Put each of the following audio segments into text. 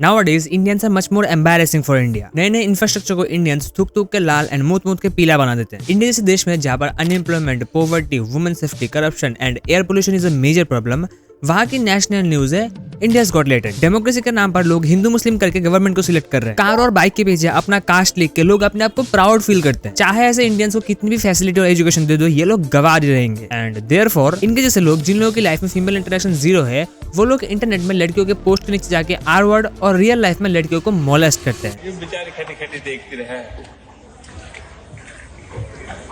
Nowadays, Indians are much more embarrassing for India. नए नए infrastructure को इंडियंस थूक थूक के लाल एंड मूत मूत के पीला बना देते हैं। इंडिया जैसे देश में जहाँ पर unemployment, poverty, women safety, corruption and air pollution is a major problem, वहाँ की नेशनल न्यूज है इंडिया's गॉट लेटेड। डेमोक्रेसी के नाम पर लोग हिंदू मुस्लिम करके गवर्नमेंट को सिलेक्ट कर रहे हैं। कार और बाइक के पीछे अपना कास्ट लिख के लोग अपने आप को प्राउड फील करते हैं। चाहे ऐसे इंडियंस को कितनी भी फैसिलिटी और एजुकेशन दे दो, ये लोग गवार ही रहेंगे। एंड देयरफॉर इनके जैसे लोग, जिन लोगों की लाइफ में फीमेल इंटरेक्शन जीरो है, वो लोग इंटरनेट में लड़कियों के पोस्ट के नीचे जाके आर वर्ड और रियल लाइफ में लड़कियों को मोलेस्ट करते हैं। ये बेचारे खटी खटी देखते रहे।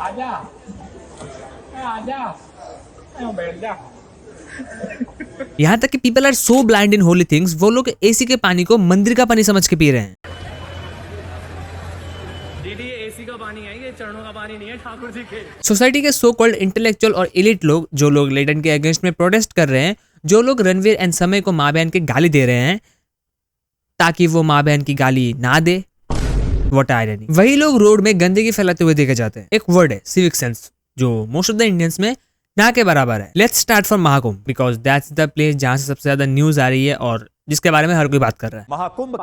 आजा आजा बैठ जा। यहाँ तक कि people are so blind in holy things, वो लोग एसी के पानी को मंदिर का पानी समझ के पी रहे हैं। दीदी एसी का पानी है, ये चरणों का पानी नहीं है ठाकुर जी के। सोसाइटी के सो कॉल्ड इंटेलेक्चुअल और एलिट लोग, जो लोग लेडन के अगेंस्ट में प्रोटेस्ट कर रहे हैं, जो लोग रणवीर एंड समय को माँ बहन की गाली दे रहे हैं ताकि वो माँ बहन की गाली ना दे, व्हाट आयरनी, वही लोग रोड में गंदगी फैलाते हुए देखे जाते हैं। एक वर्ड है सिविक सेंस, जो मोस्ट ऑफ द इंडियंस में ना के बराबर है। Let's start from Mahakumbh, because that's the place जहां से सबसे ज्यादा न्यूज आ रही है और जिसके बारे में हर कोई बात कर रहा है। महाकुंभ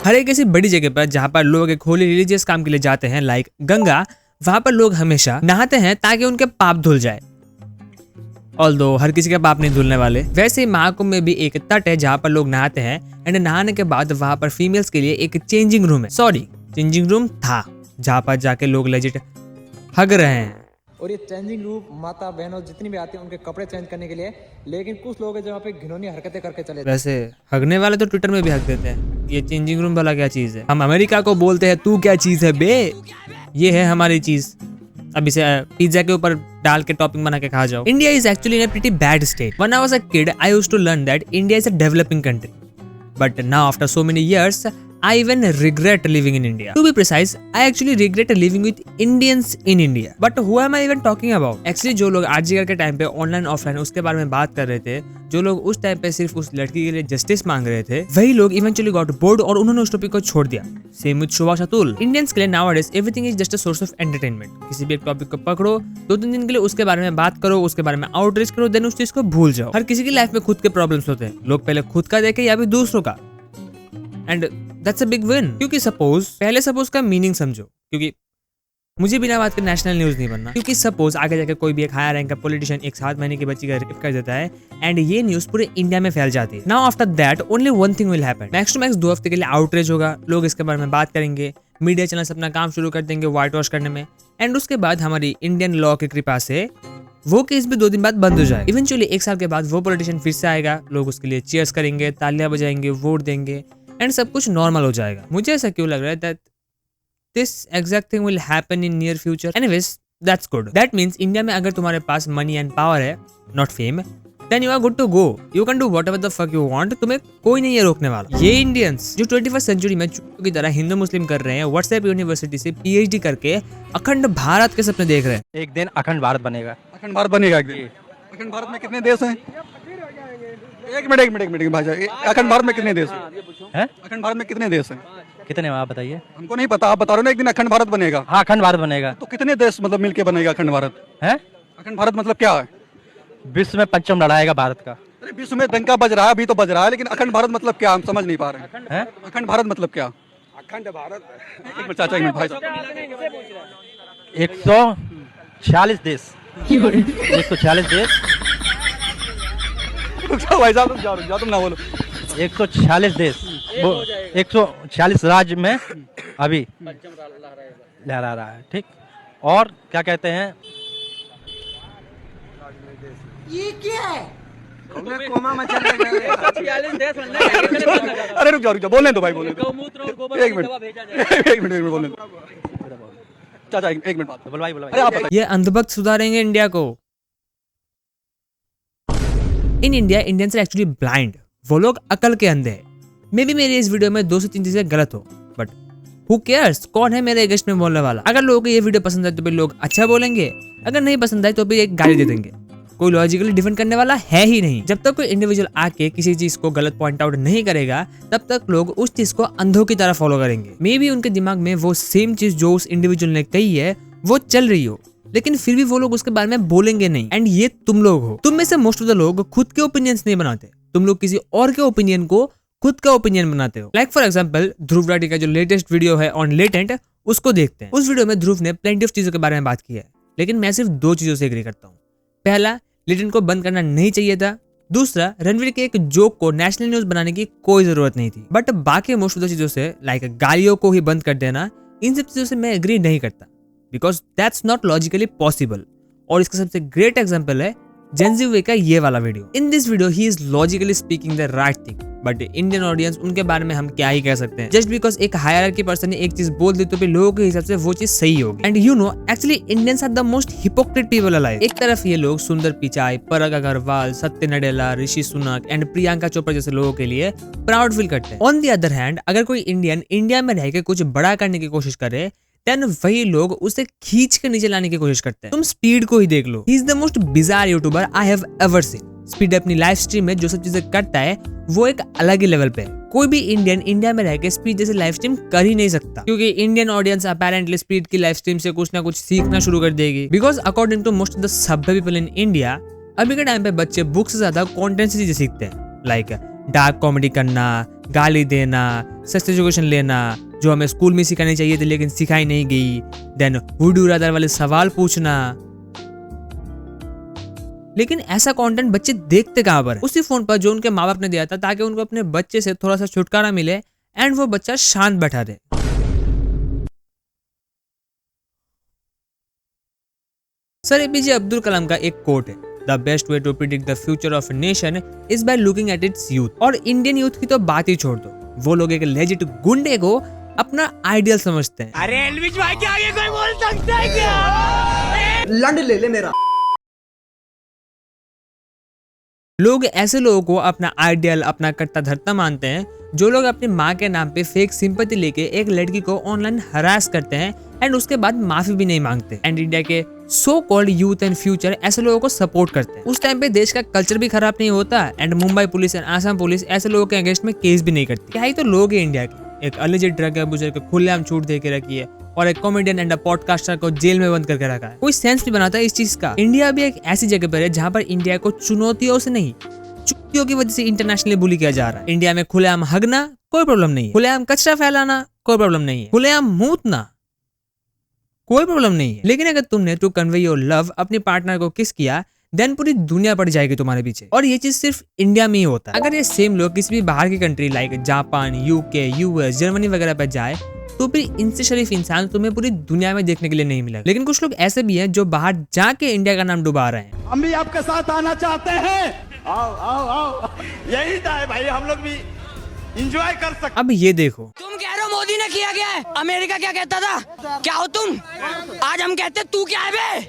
हर एक ऐसी बड़ी जगह पर जहां पर लोग एक होली रिलीजियस काम के लिए जाते हैं, लाइक गंगा, वहां पर लोग हमेशा नहाते हैं ताकि उनके पाप धुल जाए। ऑल्दो हर किसी के पाप नहीं धुलने वाले। वैसे ही महाकुंभ में भी एक तट है जहां पर लोग नहाते हैं एंड नहाने के बाद वहां पर फीमेल्स के लिए एक चेंजिंग रूम है, सॉरी चेंजिंग रूम था, जहाँ पर जाके लोग लेजिट हग रहे हैं। और ये चेंजिंग रूम माता बहनों जितनी भी आती हैं उनके कपड़े चेंज करने के लिए, लेकिन कुछ लोग हैं जहाँ पे घिनौनी हरकतें करके चले। वैसे हगने वाले तो ट्विटर में भी हक देते हैं। ये चेंजिंग रूम वाला क्या चीज है? हम अमेरिका को बोलते हैं तू क्या चीज है बे, ये है हमारी चीज। अब इसे पिज्जा के ऊपर डाल के टॉपिंग बना के खा जाओ। India is actually in a pretty bad state. When I was a kid I used to learn that India is a developing country, but now after so many years I even regret living in India. To be precise, I actually regret living with Indians in India. But who am I even talking about? Actually, जो लोग आजकल के time पे online offline उसके बारे में बात कर रहे थे, जो लोग उस टाइम पे सिर्फ उस लड़की के लिए जस्टिस मांग रहे थे, वही लोग इवेंचुअली गॉट बोर्ड और उन्होंने उस टॉपिक को छोड़ दिया। Same with Subhash Atul. Indians के लिए nowadays everything is just a source of entertainment. किसी भी एक टॉपिक को पकड़ो, 2-3 दिन के लिए उसके बारे में बात करो, उसके बारे में आउटरीच करो, देन उस चीज को भूल जाओ। हर किसी की लाइफ में खुद के प्रॉब्लम्स होते हैं, लोग पहले खुद का देखे या फिर दूसरों का, and that's a big win. क्योंकि पहले सपोज का मीनिंग समझो, क्योंकि मुझे बिना बात के नेशनल न्यूज नहीं बनना। क्योंकि सपोज आगे जाकर कोई भी एक हायर रैंक का पॉलिटिशियन एक 7 महीने की बच्ची का रेप कर देता है एंड ये न्यूज पूरे इंडिया में फैल जाती है। Now after that only one thing will happen, max to max 2 हफ्ते के लिए आउटरीच होगा, लोग इसके बारे में बात करेंगे, मीडिया चैनल्स अपना काम शुरू कर देंगे व्हाइट वॉश करने में, एंड उसके बाद हमारी इंडियन लॉ की कृपा से वो केस भी 2 दिन बाद बंद हो जाए। इवेंचुअली 1 साल के बाद वो पॉलिटिशियन फिर से आएगा, लोग उसके लिए चीयर्स करेंगे, तालियां बजाएंगे, वोट देंगे एंड सब कुछ नॉर्मल हो जाएगा। मुझे ऐसा क्यों लग रहा है that this exact thing will happen in near future. Anyways that's good. That means India में अगर तुम्हारे पास मनी एंड पावर है, not fame, then you are good to go, you can do whatever the fuck you want, तुम्हें कोई नहीं है रोकने वाला। ये इंडियंस जो 21st सेंचुरी में चूतियों की तरह हिंदू मुस्लिम कर रहे हैं, व्हाट्सएप यूनिवर्सिटी से PhD करके अखंड भारत के सपने देख रहे हैं। एक दिन अखंड भारत बनेगा। अखंड भारत बनेगा एक दिन। अखंड भारत में कितने देश हैं? एक मिनट भाई साहब, अखंड भारत में कितने देश हैं? अखंड भारत में कितने देश हैं? कितने आप बताइए। हमको नहीं पता, आप बता रहे हो ना एक दिन अखंड भारत बनेगा। हाँ अखंड भारत बनेगा। तो कितने देश मतलब मिलके बनेगा अखंड भारत? है अखंड भारत मतलब क्या है? विश्व में 5वीं लड़ाएगा भारत का। अरे विश्व में डंका बज रहा है, अभी तो बज रहा है, लेकिन अखंड भारत मतलब क्या हम समझ नहीं पा रहे हैं। अखंड भारत मतलब क्या? अखंड भारत, एक मिनट चाचा, एक मिनट भाई साहब, 146 देश 146 देश भाई साहब रुक जाओ तुम ना बोलो। 146 देश, 146 राज्य में अभी लहरा रहा है, ठीक। और क्या कहते हैं, ये क्या है? अरे रुक जाओ बोलने दो भाई, बोलने दो। एक मिनट बोलने दो चाचा, एक मिनट बात बोल भाई। अरे आप ये अंधभक्त सुधारेंगे इंडिया को। In India Indians are actually blind, वो लोग अकल के अंधे हैं। मे बी मेरी इस वीडियो में 2 से 3 चीजें गलत हो, बट हु केयर्स, कौन है मेरे अगेंस्ट में बोलने वाला। अगर लोगों को ये वीडियो पसंद है तो भी लोग अच्छा बोलेंगे, अगर नहीं पसंद है तो भी एक गाली दे देंगे। कोई लॉजिकली डिफेंड करने वाला है ही नहीं। जब तक कोई इंडिविजुअल आके किसी चीज को गलत पॉइंट आउट नहीं करेगा, तब तक लोग उस चीज को अंधों की तरह फॉलो करेंगे। मे बी उनके दिमाग में वो सेम चीज जो उस इंडिविजुअल ने कही है वो चल रही हो, लेकिन फिर भी वो लोग उसके बारे में बोलेंगे नहीं। एंड ये तुम लोग हो। तुम में से मोस्ट ऑफ द लोग खुद के ओपिनियंस नहीं बनाते, तुम लोग किसी और के ओपिनियन को खुद का ओपिनियन बनाते हो। Like for example Dhruv Rathee का जो लेटेस्ट वीडियो है ऑन लेटेंट, उसको देखते हैं। उस वीडियो में ध्रुव ने प्लेंटी ऑफ चीजों के बारे में बात की है, लेकिन मैं सिर्फ 2 चीजों से एग्री करता हूँ। पहला, लेटेंट को बंद करना नहीं चाहिए था। दूसरा, रणवीर के एक जोक को नेशनल न्यूज बनाने की कोई जरूरत नहीं थी। बट बाकी मोस्ट ऑफ द चीजों से, लाइक गालियों को ही बंद कर देना, इन सब चीजों से मैं एग्री नहीं करता, because that's not logically possible. और इसका सबसे ग्रेट एग्जाम्पल है जेनजी वे का ये वाला video. In this video he is logically speaking the right thing, but Indian audience, उनके बारे में हम क्या ही कह सकते हैं। जस्ट बिकॉज एक हायरार्की पर्सन ने एक चीज बोल दी तो फिर लोगों के हिसाब से वो चीज सही होगी। And you know, actually Indians are the most hypocrite people alive. एक तरफ ये लोग सुंदर पिचाई, पराग अग्रवाल, सत्य नडेला, ऋषि सुनक एंड प्रियंका चोपड़ा जैसे लोगों के लिए प्राउड फील करते हैं। ऑन द अदर हैंड, अगर कोई इंडियन इंडिया में रह के कुछ बड़ा करने की कोशिश करे, देन वही लोग उसे खींच के नीचे लाने की कोशिश करते हैं। तुम स्पीड को ही देख लो, he is the most bizarre YouTuber I have ever seen. Speed अपनी लाइव स्ट्रीम में जो सब चीजें करता है वो एक अलग ही लेवल पे है। कोई भी इंडियन इंडिया में रह के स्पीड जैसे लाइव स्ट्रीम कर ही नहीं सकता, क्योंकि इंडियन ऑडियंस अपेरेंटली स्पीड की लाइव स्ट्रीम से कुछ ना कुछ सीखना शुरू कर देगी। Because according to most of the सभ्य पीपल इन इंडिया, अभी के टाइम पे बच्चे बुक से ज्यादा कंटेंट से चीजें सीखते हैं, लाइक डार्क कॉमेडी करना, गाली देना, सेक्स एजुकेशन लेना, जो हमें स्कूल में सिखानी चाहिए थी लेकिन सिखाई नहीं गई, देन वुड यू रादर वाले सवाल पूछना। लेकिन ऐसा कंटेंट बच्चे देखते कहां पर है? उसी फोन पर जो उनके माँ बाप ने दिया था, ताकि उनको अपने बच्चे से थोड़ा सा छुटकारा मिले एंड वो बच्चा शांत बैठा रहे। सर एपीजे अब्दुल कलाम का एक कोट है, the best way to predict the future of a nation is by looking at its youth. और इंडियन यूथ की तो बात ही छोड़ दो, वो लोग एक लेजिट गुंडे को अपना आइडियल समझते हैं। अरे एलविश भाई के आगे कोई बोल सकता है क्या? लंड ले ले मेरा। लोग ऐसे लोगों को अपना आइडियल, अपना कट्टा धरता मानते हैं, जो लोग अपनी माँ के नाम पे फेक सिंपैथी लेके एक लड़की को ऑनलाइन हरास करते हैं एंड उसके बाद माफी भी नहीं मांगते। एंड इंडिया के so called youth and future ऐसे लोगों को सपोर्ट करते हैं। उस टाइम पे देश का कल्चर भी खराब नहीं होता and Mumbai police and Assam police ऐसे लोगों के अगेंस्ट में केस भी नहीं करती। क्या ही तो लोग है इंडिया के। एक अलिजिट ड्रग अब्यूजर को खुलेआम छूट दे के रखी है और एक कॉमेडियन एंड पॉडकास्टर को जेल में बंद करके रखा है। कोई सेंस नहीं बनाता इस चीज का। इंडिया भी एक ऐसी जगह पर है जहाँ पर इंडिया को चुनौतियों से नहीं, चुनौतियों की वजह से इंटरनेशनली बुली किया जा रहा है। इंडिया में खुलेआम हगना कोई प्रॉब्लम नहीं है, खुलेआम कचरा फैलाना कोई प्रॉब्लम नहीं है, खुलेआम मूतना कोई प्रॉब्लम नहीं है। लेकिन अगर तुमने टू कन्वे योर लव अपने पार्टनर को किस किया, देन पूरी दुनिया पड़ जाएगी तुम्हारे पीछे। और ये चीज सिर्फ इंडिया में ही होता है। अगर ये सेम लोग किसी भी बाहर की country like Japan, UK, US, Germany वगैरह पर जाए, तो फिर इनसे शरीफ इंसान तुम्हें पूरी दुनिया में देखने के लिए नहीं मिलेगा। लेकिन कुछ लोग ऐसे भी हैं जो बाहर जाके इंडिया का नाम डुबा रहे हैं। हम भी आपके साथ आना चाहते हैं। आओ आओ आओ, यही था भाई, हम लोग भी एंजॉय कर सकते। अब ये देखो, तुम कह रहे हो मोदी ने किया क्या है? अमेरिका क्या कहता था? क्या हो तुम? आज हम कहते तू क्या है बे?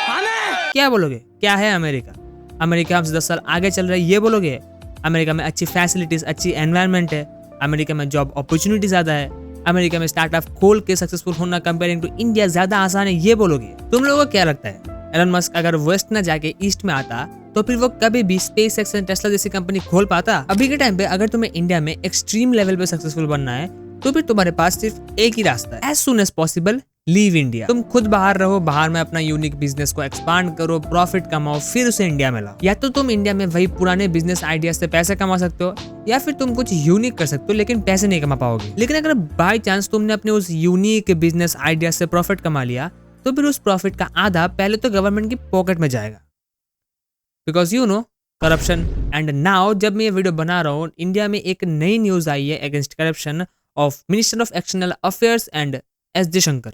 हमें क्या बोलोगे? क्या है अमेरिका? अमेरिका हमसे 10 साल आगे चल रहा है, ये बोलोगे? अमेरिका में अच्छी फैसिलिटीज, अच्छी एनवायरनमेंट है, अमेरिका में जॉब अपॉर्चुनिटी ज्यादा है, अमेरिका में स्टार्टअप खोल के सक्सेसफुल होना कंपेयरिंग टू इंडिया ज्यादा आसान है, ये बोलोगे? तुम लोगों को क्या लगता है एलन मस्क अगर वेस्ट न जाके ईस्ट में आता तो फिर वो कभी भी स्पेसएक्स एंड टेस्ला जैसी कंपनी खोल पाता? अभी के टाइम पे अगर तुम्हें इंडिया में एक्सट्रीम लेवल पे सक्सेसफुल बनना है तो फिर तुम्हारे पास सिर्फ एक ही रास्ता है, as soon as possible leave India. तुम खुद बाहर रहो, बाहर में अपना यूनिक बिजनेस को एक्सपांड करो, प्रॉफिट कमाओ, फिर उसे इंडिया में लाओ। या तो तुम इंडिया में वही पुराने बिजनेस आइडिया से पैसे कमा सकते हो, या फिर तुम कुछ यूनिक कर सकते हो लेकिन पैसे नहीं कमा पाओगे। लेकिन अगर बाय चांस तुमने अपने उस यूनिक बिजनेस आइडिया से प्रॉफिट कमा लिया तो फिर उस प्रॉफिट का आधा पहले तो गवर्नमेंट की पॉकेट में जाएगा, because you know corruption. And now जब मैं ये वीडियो बना रहा हूँ, इंडिया में एक नई न्यूज आई है against corruption of minister of external affairs and S Jaishankar.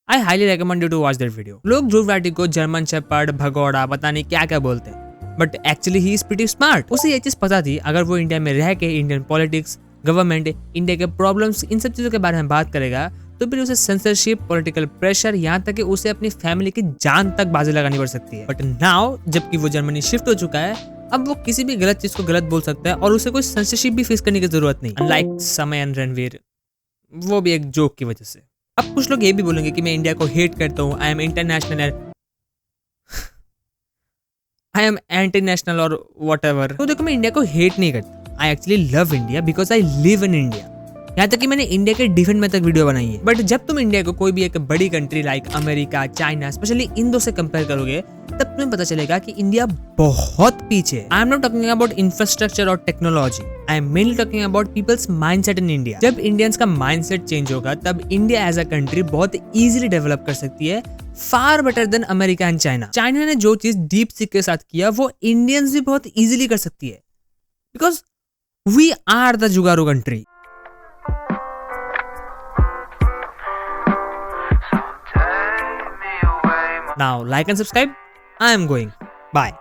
I highly recommend you to watch that video. लोग ध्रुव राठी को जर्मन शेपर्ड, भगोड़ा, पता नहीं क्या क्या बोलते हैं, but actually he is pretty smart. उसे ये चीज पता थी अगर वो इंडिया में रह के इंडियन पॉलिटिक्स, गवर्नमेंट, इंडिया के प्रॉब्लम्स, इन सब चीजों के बारे में बात करेगा तो फिर उसे सेंसरशिप, पॉलिटिकल प्रेशर, यहाँ तक कि उसे अपनी फैमिली की जान तक बाजी लगानी पड़ सकती है। बट नाउ जबकि वो जर्मनी शिफ्ट हो चुका है, अब वो किसी भी गलत चीज को गलत बोल सकता है और उसे कोई सेंसरशिप भी फेस करने की जरूरत नहीं। अनलाइक समय एंड रणवीर, वो भी एक जोक की वजह से। अब कुछ लोग ये भी बोलेंगे कि मैं इंडिया को हेट करता हूँ, I am international, I am anti national और व्हाटएवर। तो देखो, मैं इंडिया को हेट नहीं करता, I actually love India because I live in India. यहाँ तक कि मैंने इंडिया के डिफेंस में तक वीडियो बनाई है। बट जब तुम इंडिया को कोई भी एक बड़ी country like America, China, specially in दो से कंपेयर करोगे, तब तुम्हें पता चलेगा कि इंडिया बहुत पीछे है। I am not talking about infrastructure और technology, I am mainly talking about people's mindset in India. जब इंडियंस का माइंडसेट चेंज होगा तब इंडिया एज अ कंट्री बहुत इजीली डेवलप कर सकती है, far better than America and China. China ने जो चीज डीप सीक के साथ किया वो इंडियंस भी बहुत इजीली कर सकती है, because we are the jugaru country. Now like and subscribe. I am going. Bye.